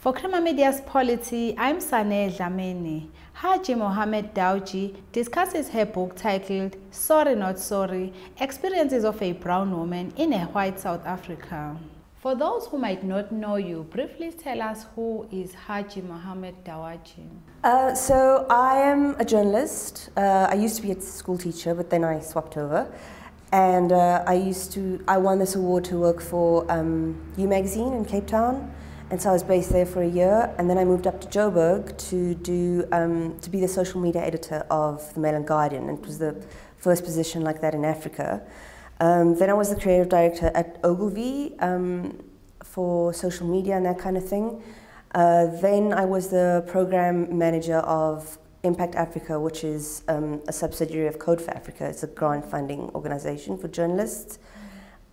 For Crema Media's Polity, I'm Saneh Dlamini. Haji Mohammed Dauji discusses her book titled Sorry Not Sorry, Experiences of a Brown Woman in a White South Africa. For those who might not know you, briefly tell us who is Haji Mohammed Dauji. So I am a journalist. I used to be a school teacher, but then I swapped over. And I won this award to work for You Magazine in Cape Town. And so I was based there for a year, and then I moved up to Joburg to be the social media editor of the Mail and Guardian. It was the first position like that in Africa. Then I was the creative director at Ogilvy for social media and that kind of thing. Then I was the program manager of Impact Africa, which is a subsidiary of Code for Africa. It's a grant funding organization for journalists.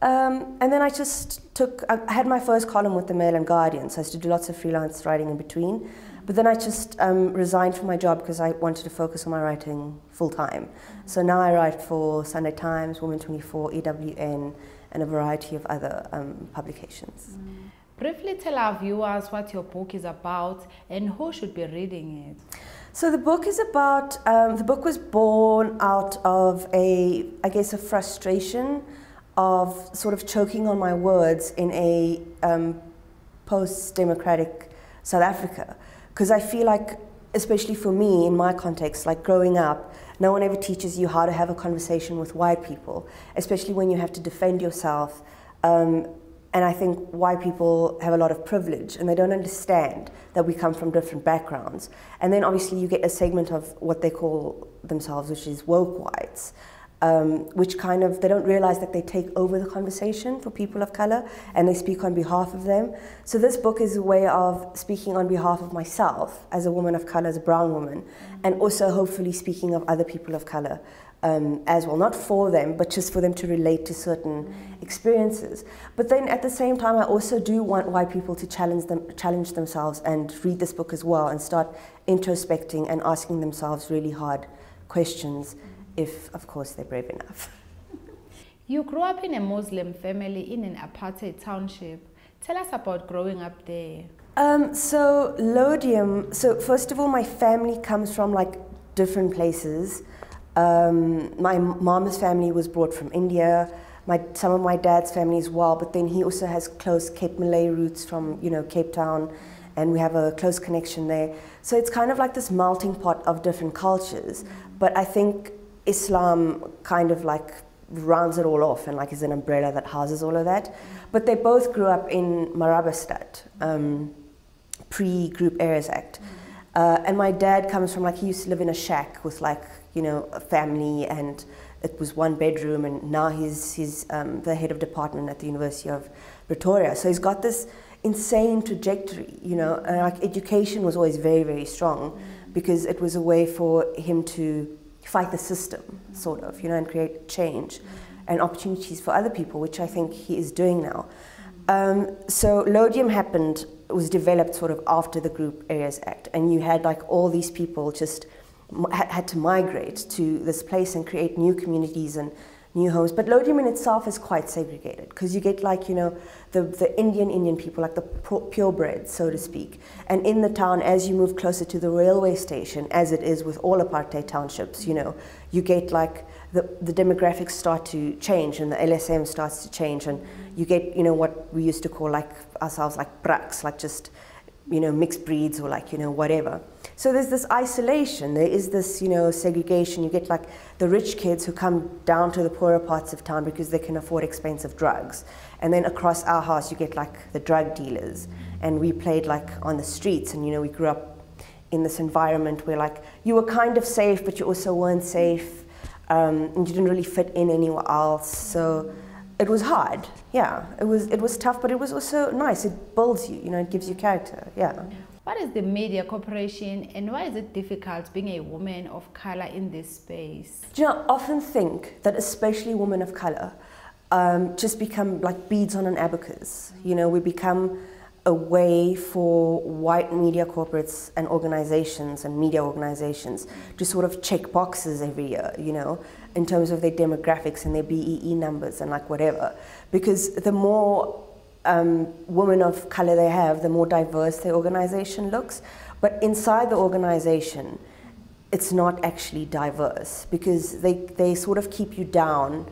And then I had my first column with the Mail and Guardian, so I used to do lots of freelance writing in between. But then I just resigned from my job because I wanted to focus on my writing full time. So now I write for Sunday Times, Women 24, EWN, and a variety of other publications. Briefly tell our viewers what your book is about and who should be reading it. So the book is about, the book was born out of a frustration of sort of choking on my words in a post-democratic South Africa. Because I feel like, especially for me, in my context, like growing up, no one ever teaches you how to have a conversation with white people, especially when you have to defend yourself. And I think white people have a lot of privilege and they don't understand that we come from different backgrounds. And then obviously you get a segment of what they call themselves, which is woke whites. Which kind of, they don't realize that they take over the conversation for people of color and they speak on behalf of them. So this book is a way of speaking on behalf of myself as a woman of color, as a brown woman, and also hopefully speaking of other people of color as well, not for them, but just for them to relate to certain experiences. But then at the same time, I also do want white people to challenge themselves and read this book as well and start introspecting and asking themselves really hard questions, if, of course, they're brave enough. You grew up in a Muslim family in an apartheid township. Tell us about growing up there. So first of all, my family comes from like different places. My mom's family was brought from India, some of my dad's family as well, but then he also has close Cape Malay roots from, Cape Town, and we have a close connection there. So it's kind of like this melting pot of different cultures, but I think Islam kind of like rounds it all off and like is an umbrella that houses all of that. But they both grew up in Marabastad, pre-Group Areas Act. And my dad comes from he used to live in a shack with a family, and it was one bedroom, and now he's the head of department at the University of Pretoria. So he's got this insane trajectory, and education was always very, very strong because it was a way for him to fight the system, sort of, and create change and opportunities for other people, which I think he is doing now. So Lodium was developed sort of after the Group Areas Act, and you had all these people just had to migrate to this place and create new communities and new homes. But Lodium in itself is quite segregated because you get the Indian people, like the purebreds, so to speak. And in the town, as you move closer to the railway station, as it is with all apartheid townships, you get the demographics start to change and the LSM starts to change, and you get what we used to call ourselves braks, just mixed breeds or whatever. So there's this isolation, there is this segregation. You get the rich kids who come down to the poorer parts of town because they can afford expensive drugs, and then across our house you get the drug dealers, and we played on the streets, and we grew up in this environment where you were kind of safe but you also weren't safe, and you didn't really fit in anywhere else. So it was hard, yeah. It was tough, but it was also nice. It builds you, it gives you character, yeah. What is the media corporation, and why is it difficult being a woman of color in this space? I often think that especially women of color just become like beads on an abacus. We become a way for white media corporates and organizations and media organizations to sort of check boxes every year, in terms of their demographics and their BEE numbers and whatever. Because the more women of color they have, the more diverse their organization looks. But inside the organization, it's not actually diverse because they sort of keep you down.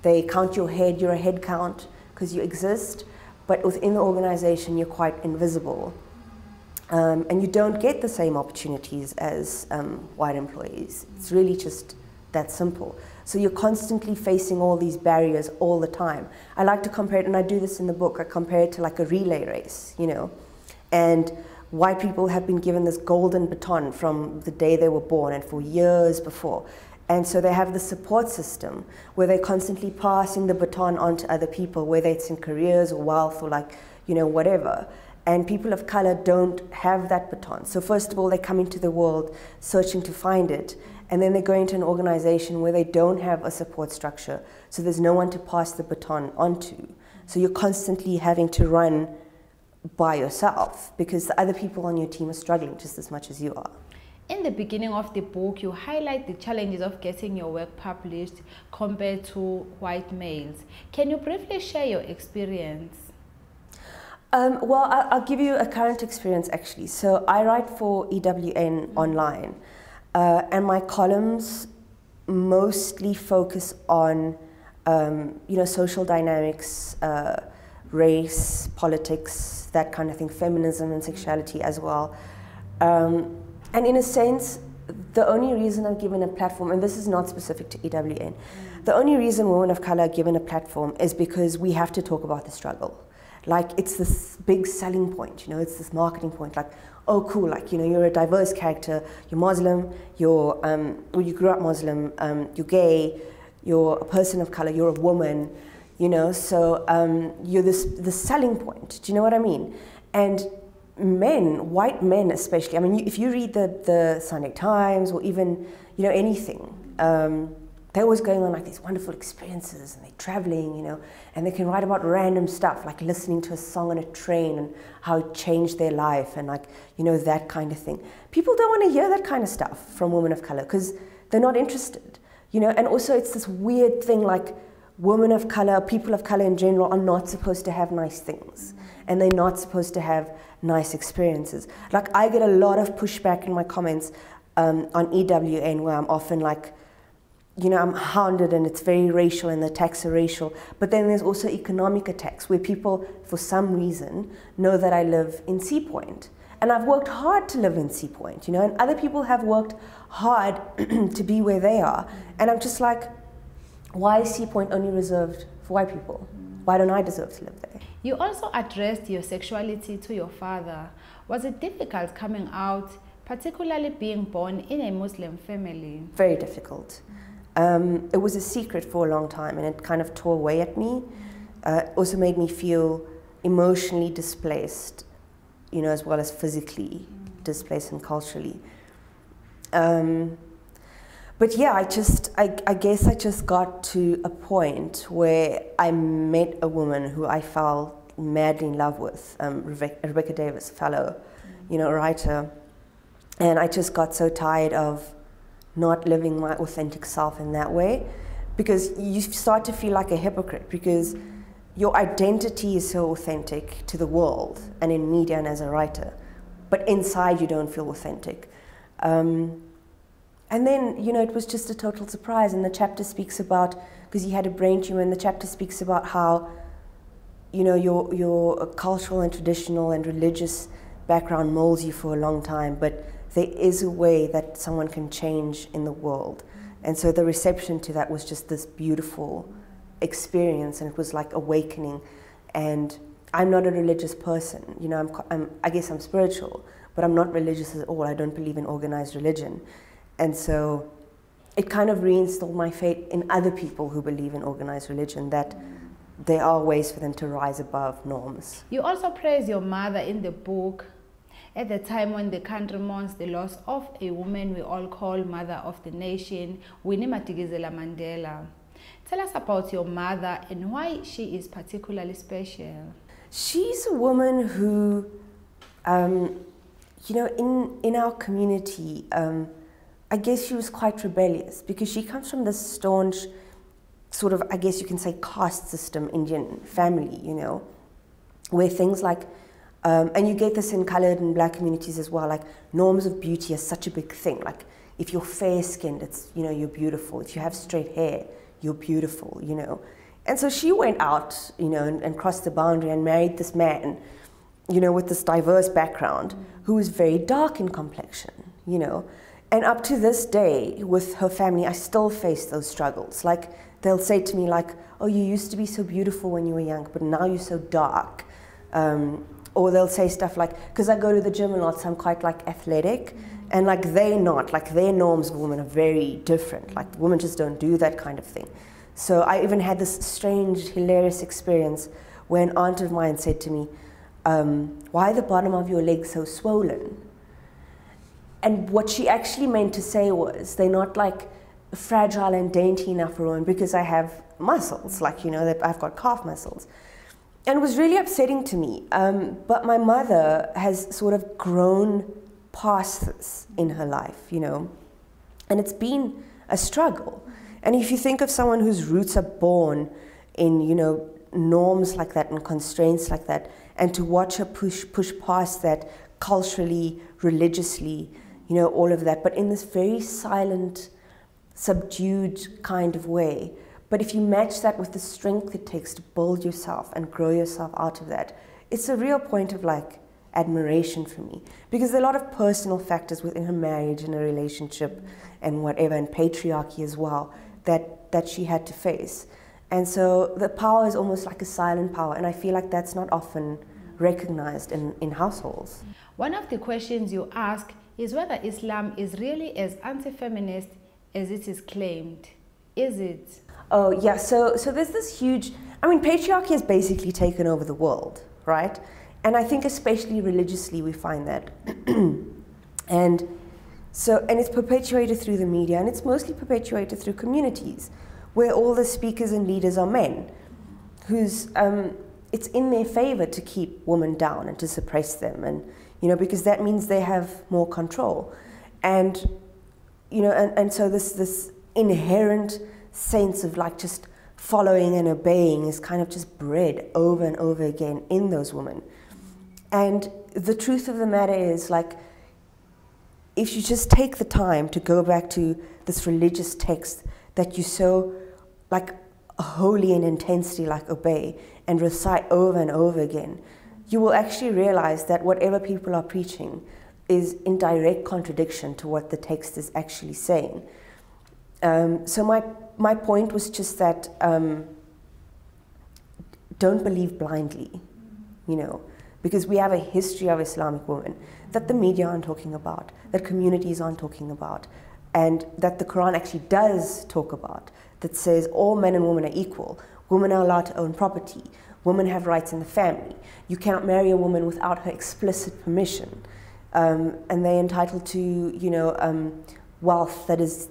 They count your head, you're a head count because you exist, but within the organization, you're quite invisible. And you don't get the same opportunities as white employees. It's really just that simple. So you're constantly facing all these barriers all the time. I like to compare it, and I do this in the book, I compare it to like a relay race, you know. And white people have been given this golden baton from the day they were born and for years before. And so they have the support system where they're constantly passing the baton on to other people, whether it's in careers or wealth or like, you know, whatever. And people of color don't have that baton. So first of all, they come into the world searching to find it. And then they go into an organization where they don't have a support structure. So there's no one to pass the baton onto. So you're constantly having to run by yourself because the other people on your team are struggling just as much as you are. In the beginning of the book, you highlight the challenges of getting your work published compared to white males. Can you briefly share your experience? Well, I'll give you a current experience actually. So I write for EWN online, and my columns mostly focus on, you know, social dynamics, race, politics, that kind of thing, feminism and sexuality as well. And in a sense, the only reason I'm given a platform, and this is not specific to EWN, the only reason women of color are given a platform is because we have to talk about the struggle. Like, it's this big selling point, you know, it's this marketing point, like, oh, cool, like, you know, you're a diverse character, you're Muslim, you're, or you grew up Muslim, you're gay, you're a person of color, you're a woman, you know, so you're the selling point, do you know what I mean? And men, white men especially, I mean, if you read the Sunday Times or even, you know, anything, they're always going on like these wonderful experiences and they're traveling, you know, and they can write about random stuff like listening to a song on a train and how it changed their life and like, you know, that kind of thing. People don't want to hear that kind of stuff from women of color because they're not interested, you know, and also it's this weird thing like women of color, people of color in general are not supposed to have nice things and they're not supposed to have nice experiences. Like I get a lot of pushback in my comments on EWN where I'm often like, you know, I'm hounded and it's very racial and the attacks are racial. But then there's also economic attacks where people, for some reason, know that I live in Sea Point. And I've worked hard to live in Sea Point, you know, and other people have worked hard to be where they are. And I'm just like, why is Sea Point only reserved for white people? Why don't I deserve to live there? You also addressed your sexuality to your father. Was it difficult coming out, particularly being born in a Muslim family? Very difficult. It was a secret for a long time and it kind of tore away at me. Also made me feel emotionally displaced, you know, as well as physically displaced and culturally. But yeah, I guess I just got to a point where I met a woman who I fell madly in love with, Rebecca Davis, fellow, you know, writer. And I just got so tired of not living my authentic self in that way, because you start to feel like a hypocrite because your identity is so authentic to the world and in media and as a writer, but inside you don't feel authentic. And then, you know, it was just a total surprise, and the chapter speaks about, because he had a brain tumor, and the chapter speaks about how, you know, your cultural and traditional and religious background molds you for a long time, but there is a way that someone can change in the world. And so the reception to that was just this beautiful experience, and it was like awakening. And I'm not a religious person, you know, I guess I'm spiritual, but I'm not religious at all. I don't believe in organized religion. And so it kind of reinstalled my faith in other people who believe in organized religion, that there are ways for them to rise above norms. You also praise your mother in the book. At the time when the country mourns the loss of a woman we all call Mother of the Nation, Winnie Madikizela Mandela. Tell us about your mother and why she is particularly special. She's a woman who, you know, in our community, I guess she was quite rebellious because she comes from this staunch sort of, I guess you can say, caste system Indian family, you know. where things like, and you get this in colored and black communities as well, like norms of beauty are such a big thing. Like if you're fair-skinned, it's, you know, you're beautiful. If you have straight hair, you're beautiful, you know. And so she went out, you know, and crossed the boundary and married this man, you know, with this diverse background, who was very dark in complexion, you know. And up to this day, with her family, I still face those struggles. Like, they'll say to me, like, oh, you used to be so beautiful when you were young, but now you're so dark. Or they'll say stuff like, because I go to the gym a lot, so I'm quite, like, athletic, and, like, they're not. Like, their norms of women are very different. Like, women just don't do that kind of thing. So I even had this strange, hilarious experience where an aunt of mine said to me, why are the bottom of your legs so swollen? And what she actually meant to say was, they're not like fragile and dainty enough for women because I have muscles, like, you know, that I've got calf muscles. And it was really upsetting to me. But my mother has sort of grown past this in her life, you know, and it's been a struggle. And if you think of someone whose roots are born in, you know, norms like that and constraints like that, and to watch her push past that culturally, religiously, you know, all of that, but in this very silent, subdued kind of way. But if you match that with the strength it takes to build yourself and grow yourself out of that, it's a real point of, like, admiration for me. Because there are a lot of personal factors within her marriage and her relationship and whatever, and patriarchy as well, that she had to face. And so the power is almost like a silent power, and I feel like that's not often recognized in households. One of the questions you ask is whether Islam is really as anti-feminist as it is claimed. Is it? Oh yeah, so there's this huge, I mean, patriarchy has basically taken over the world, right? And I think especially religiously we find that. And it's perpetuated through the media, and it's mostly perpetuated through communities where all the speakers and leaders are men, whose it's in their favor to keep women down and to suppress them, and, you know, because that means they have more control. And, you know, and so this inherent sense of, like, just following and obeying is kind of just bred over and over again in those women. And the truth of the matter is, like, if you just take the time to go back to this religious text that you so, like, wholly and intensely, like, obey and recite over and over again, you will actually realize that whatever people are preaching is in direct contradiction to what the text is actually saying. So my point was just that don't believe blindly, you know, because we have a history of Islamic women that the media aren't talking about, that communities aren't talking about, and that the Quran actually does talk about, that says all men and women are equal. Women are allowed to own property. Women have rights in the family. You cannot marry a woman without her explicit permission. And they're entitled to, you know, wealth that is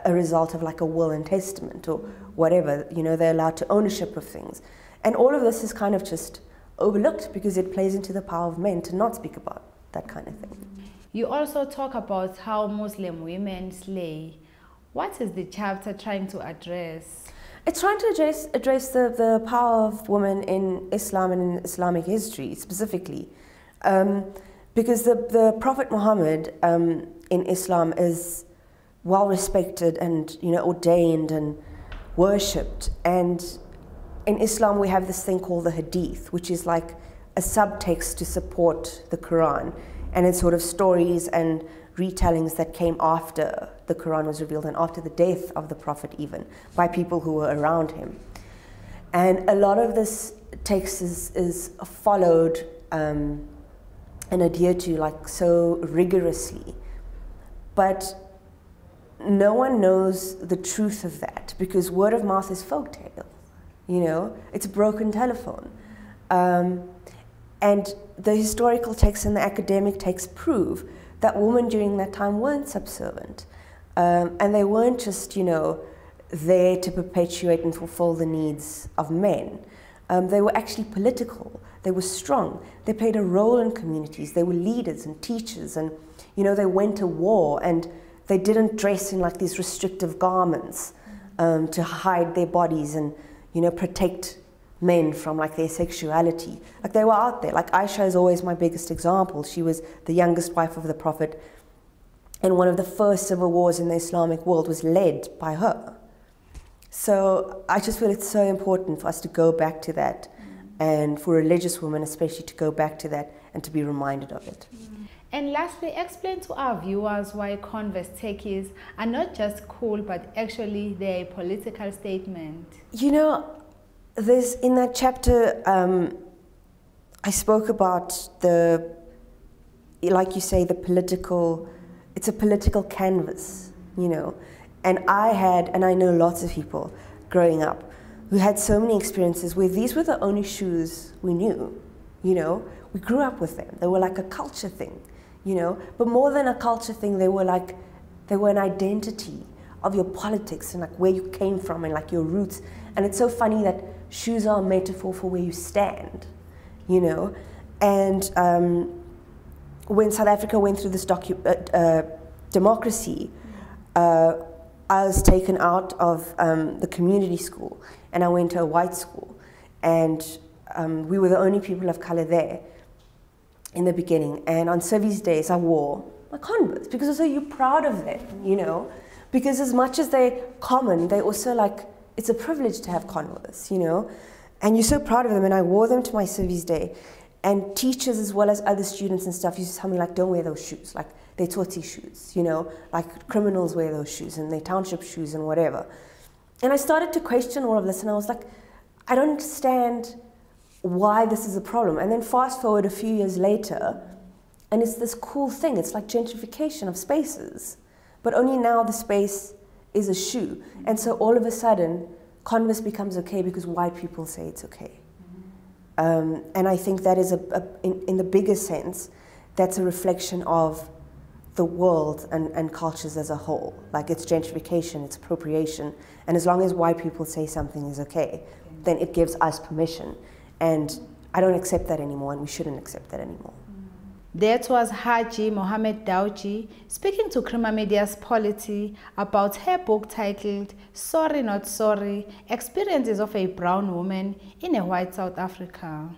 a result of, like, a will and testament or whatever. You know, they're allowed to ownership of things. And all of this is kind of just overlooked because it plays into the power of men to not speak about that kind of thing. You also talk about how Muslim women slay. What is the chapter trying to address? It's trying to address the power of women in Islam and in Islamic history specifically. Because the Prophet Muhammad in Islam is well respected and, you know, ordained and worshipped. And in Islam we have this thing called the Hadith, which is like a subtext to support the Quran. And it's sort of stories and retellings that came after the Quran was revealed and after the death of the Prophet, even by people who were around him. And a lot of this text is followed and adhered to, like, so rigorously. But no one knows the truth of that because word of mouth is folktale, you know, it's a broken telephone. And the historical texts and the academic texts prove that women during that time weren't subservient. And they weren't just, you know, there to perpetuate and fulfill the needs of men. They were actually political. They were strong. They played a role in communities. They were leaders and teachers, and, you know, they went to war, and they didn't dress in, like, these restrictive garments to hide their bodies and, you know, protect men from like their sexuality. Like they were out there. Like Aisha is always my biggest example. She was the youngest wife of the Prophet, and one of the first civil wars in the Islamic world was led by her. So I just feel it's so important for us to go back to that, and for religious women especially to go back to that and to be reminded of it. And lastly, explain to our viewers why Converse tekkies are not just cool, but actually they're a political statement. You know, there's in that chapter, I spoke about like you say, it's a political canvas, you know. And I know lots of people growing up who had so many experiences where these were the only shoes we knew, you know. We grew up with them. They were like a culture thing, you know. But more than a culture thing, they were an identity of your politics and like where you came from and like your roots. And it's so funny that shoes are a metaphor for where you stand, you know. And when South Africa went through this democracy, I was taken out of the community school and I went to a white school, and we were the only people of color there in the beginning. And on Civies days I wore my Converse because also you're proud of them, you know, because as much as they're common, they also like, it's a privilege to have Converse, you know, and you're so proud of them. And I wore them to my Civies day, and teachers as well as other students and stuff used to tell me like, don't wear those shoes, like they're torty shoes, you know, like criminals wear those shoes and they're township shoes and whatever. And I started to question all of this, and I was like, I don't understand why this is a problem. And then fast forward a few years later, and it's this cool thing. It's like gentrification of spaces, but only now the space is a shoe. And so all of a sudden, Converse becomes okay because white people say it's okay. And I think that is, in the bigger sense, that's a reflection of the world and cultures as a whole. Like it's gentrification, it's appropriation. And as long as white people say something is okay, then it gives us permission. And I don't accept that anymore, and we shouldn't accept that anymore. That was Haji Mohammed Dawa speaking to Crema Media's Polity about her book titled Sorry Not Sorry, Experiences of a Brown Woman in a White South Africa.